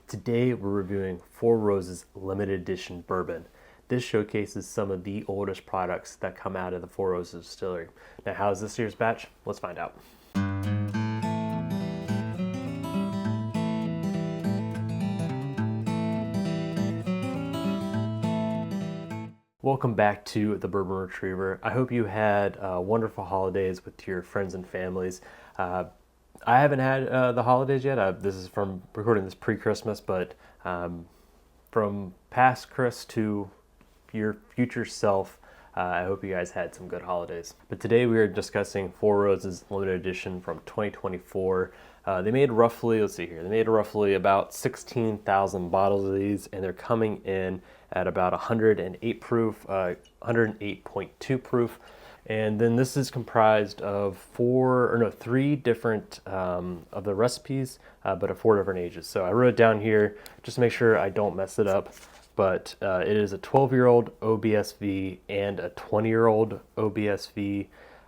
Today we're reviewing Four Roses limited edition bourbon. This showcases some of the oldest products that come out of the Four Roses distillery. Now, how is this year's batch? Let's find out. Welcome back to the Bourbon Retriever. I hope you had wonderful holidays with your friends and families. I haven't had the holidays yet. This is from recording this pre-Christmas, but from past Chris to your future self, I hope you guys had some good holidays. But today we are discussing Four Roses limited edition from 2024. They made roughly, let's see here, they made roughly about 16,000 bottles of these, and they're coming in at about 108 proof, 108.2 proof. And then this is comprised of three different of the recipes, but of 4 different ages. So I wrote it down here just to make sure I don't mess it up. But it is a 12-year-old OBSV and a 20-year-old OBSV.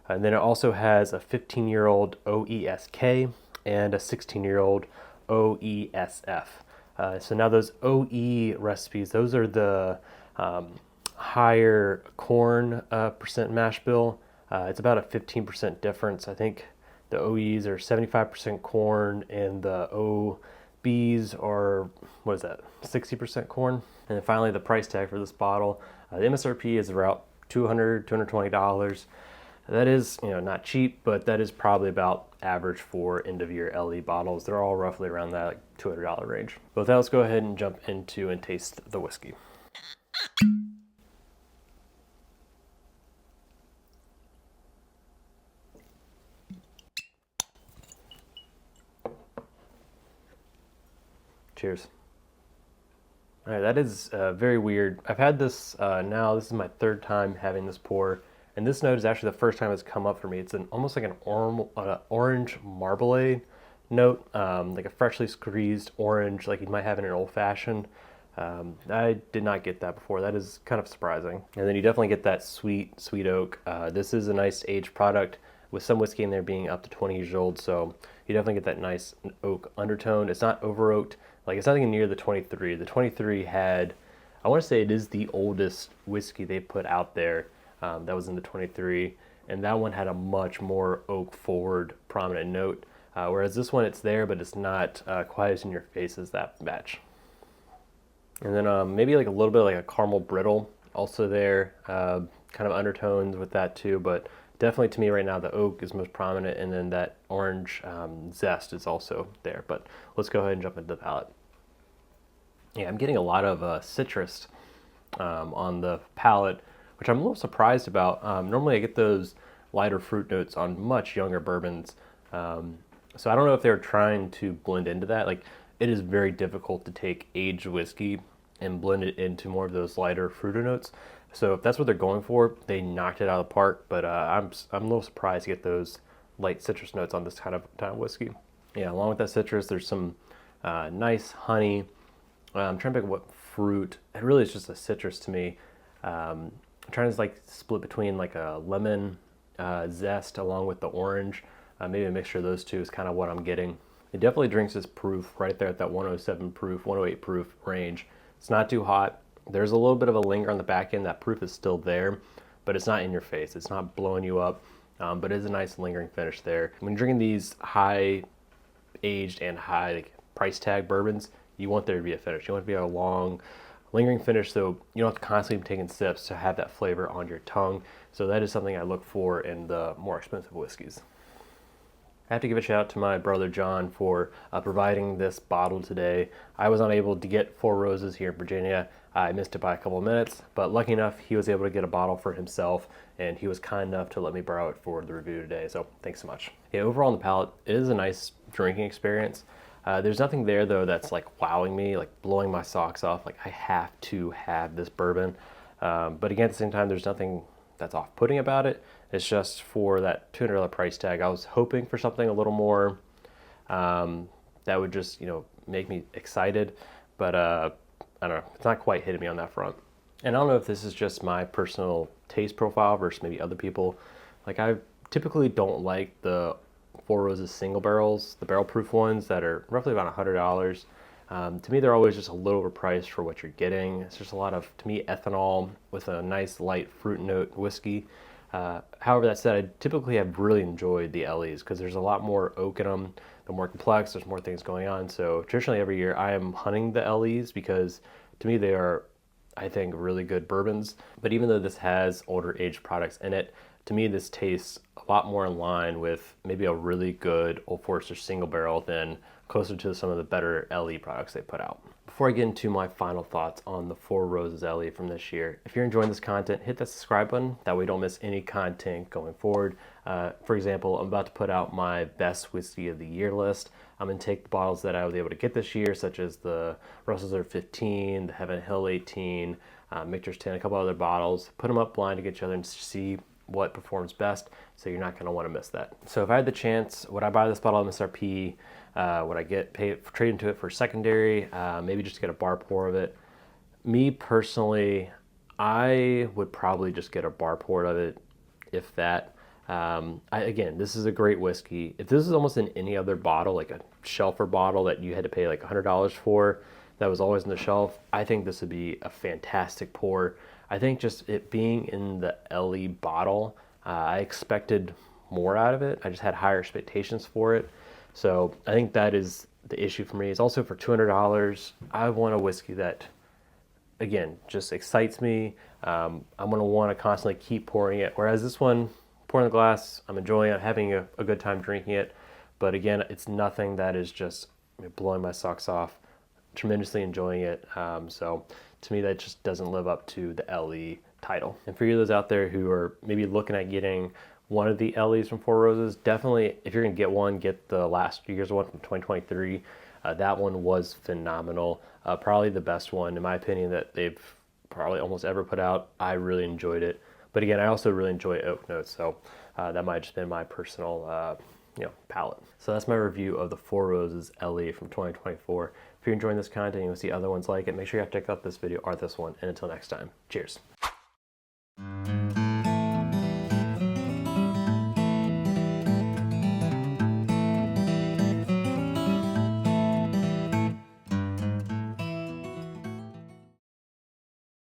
And then it also has a 15-year-old OESK and a 16-year-old OESF. So now those OE recipes, those are the higher corn percent mash bill. It's about a 15% difference. I think the OEs are 75% corn and the OBs are, 60% corn. And then finally the price tag for this bottle. The MSRP is around $220. That is, not cheap, but that is probably about average for end of year LE bottles. They're all roughly around that $200 range. But with that, let's go ahead and jump into and taste the whiskey. Cheers. All right, that is very weird. I've had this now, this is my third time having this pour, and this note is actually the first time it's come up for me. It's almost like an orange marmalade note, like a freshly squeezed orange, like you might have in an old fashioned. I did not get that before. That is kind of surprising. And then you definitely get that sweet oak. This is a nice aged product with some whiskey in there being up to 20 years old, so you definitely get that nice oak undertone. It's not over oaked. Like, it's nothing near the 23. The 23 had, I want to say it is the oldest whiskey they put out there. That was in the 23, and that one had a much more oak forward prominent note. Whereas this one, it's there, but it's not quite as in your face as that batch. And then maybe like a little bit like a caramel brittle also there, kind of undertones with that too, but definitely to me right now the oak is most prominent, and then that orange zest is also there. But let's go ahead and jump into the palate. Yeah, I'm getting a lot of citrus on the palate, which I'm a little surprised about. Normally I get those lighter fruit notes on much younger bourbons. So I don't know if they're trying to blend into that. Like, it is very difficult to take aged whiskey and blend it into more of those lighter fruiter notes. So if that's what they're going for, they knocked it out of the park. But I'm a little surprised to get those light citrus notes on this kind of whiskey. Yeah, along with that citrus, there's some nice honey. I'm trying to pick what fruit. It really is just a citrus to me. I'm trying to split between like a lemon zest along with the orange. Maybe a mixture of those two is kind of what I'm getting. It definitely drinks this proof right there at that 107 proof, 108 proof range. It's not too hot. There's a little bit of a linger on the back end. That proof is still there, but it's not in your face. It's not blowing you up, but it is a nice lingering finish there. When you're drinking these high aged and high price tag bourbons, you want there to be a finish. You want it to be a long lingering finish, so you don't have to constantly be taking sips to have that flavor on your tongue. So that is something I look for in the more expensive whiskeys. I have to give a shout out to my brother John for providing this bottle today. I was unable to get Four Roses here in Virginia. I missed it by a couple of minutes, but lucky enough he was able to get a bottle for himself, and he was kind enough to let me borrow it for the review today, so thanks so much. Yeah, overall on the palate, it is a nice drinking experience. There's nothing there though that's like wowing me, like blowing my socks off, like I have to have this bourbon. But again, at the same time, there's nothing that's off-putting about it. It's just for that $200 price tag. I was hoping for something a little more that would just, make me excited, but I don't know, it's not quite hitting me on that front. And I don't know if this is just my personal taste profile versus maybe other people. Like, I typically don't like the Four Roses single barrels, the barrel proof ones that are roughly about $100. To me, they're always just a little overpriced for what you're getting. It's just a lot of, to me, ethanol with a nice light fruit note whiskey. However, that said, I typically have really enjoyed the LEs because there's a lot more oak in them. They're more complex. There's more things going on. So traditionally, every year I am hunting the LEs because to me they are, I think, really good bourbons. But even though this has older aged products in it, to me this tastes a lot more in line with maybe a really good Old Forester single barrel than closer to some of the better LE products they put out. Before I get into my final thoughts on the Four Roses LE from this year, if you're enjoying this content, hit that subscribe button. That way you don't miss any content going forward. For example, I'm about to put out my best whiskey of the year list. I'm going to take the bottles that I was able to get this year, such as the Russell's Reserve 15, the Heaven Hill 18, Michter's 10, a couple other bottles, put them up blind to each other and see what performs best, so you're not going to want to miss that. So if I had the chance, would I buy this bottle of MSRP? Would I trade into it for secondary? Maybe just get a bar pour of it. Me personally, I would probably just get a bar pour of it, if that. Again, this is a great whiskey. If this is almost in any other bottle, like a shelfer bottle that you had to pay like $100 for, that was always on the shelf, I think this would be a fantastic pour. I think just it being in the LE bottle, I expected more out of it. I just had higher expectations for it. So I think that is the issue for me. It's also for $200. I want a whiskey that, again, just excites me. I'm going to want to constantly keep pouring it. Whereas this one, pour in the glass, I'm enjoying it, having a good time drinking it. But again, it's nothing that is just blowing my socks off. Tremendously enjoying it. So to me, that just doesn't live up to the LE title. And for you those out there who are maybe looking at getting one of the LEs from Four Roses, definitely, if you're going to get one, get the last year's one from 2023. That one was phenomenal. Probably the best one, in my opinion, that they've probably almost ever put out. I really enjoyed it. But again, I also really enjoy oak notes, so that might have just been my personal palate. So that's my review of the Four Roses LE from 2024. If you're enjoying this content and you want to see other ones like it, make sure you check out this video or this one. And until next time, cheers.